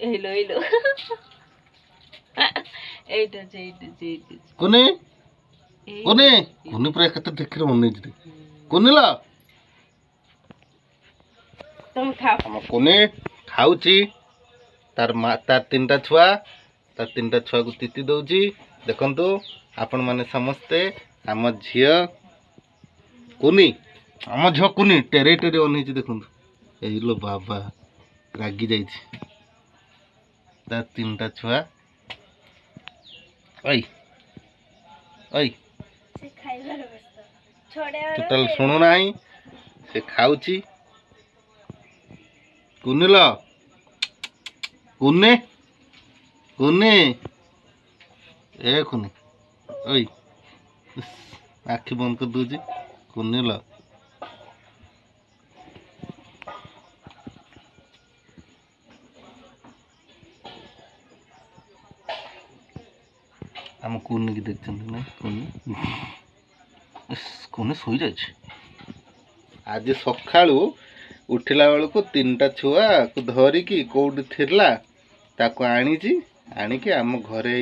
এইলো এইলো এইটা যে এইটা যে এইটা কোনে কোনে কোনে পুরা কত দেখরে মনে হচ্ছে কোনেলা তুমি খাও ଆମ କୋନେ ଖାଉଛି ତାର ତିନିଟା ଛୁଆକୁ ତିତି ଦଉଛି। ଦେଖନ୍ତୁ ଆପଣମାନେ ସମସ୍ତେ ଆମ ଝିଅ କୁନି ଟେରେ ଟେରେ ଅନେଇଛି ଦେଖନ୍ତୁ। ଏଇଲୋ ବାବା ରାଗି ଯାଇଛି ତାର ତିନିଟା ଛୁଆ। ଟୋଟାଲ ଶୁଣୁନାହିଁ ସେ ଖାଉଛି। କୁନିଲ କୁନେ କୁନେ ଏ କୁନି ଓଇ ଆଖି ବନ୍ଦ କରିଦଉଛି କୁନିଲ। ଆମ କୁନିକି ଦେଖିଛନ୍ତି ନା କୁନି ଶୋଇଯାଇଛି। ଆଜି ସକାଳୁ ଉଠିଲା ବେଳକୁ ତିନିଟା ଛୁଆକୁ ଧରିକି କେଉଁଠି ଥିଲା ତାକୁ ଆଣିକି ଆମ ଘରେ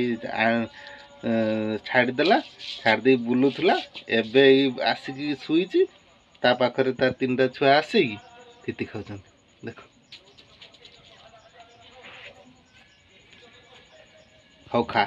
ଛାଡ଼ିଦେଲା। ଛାଡ଼ିଦେଇ ବୁଲୁଥିଲା। ଏବେ ଏଇ ଆସିକି ଶୋଇଛି। ତା ପାଖରେ ତା ତିନିଟା ଛୁଆ ଆସିକି ତିତି ଖାଉଛନ୍ତି। ଦେଖ ହଉ ଖା।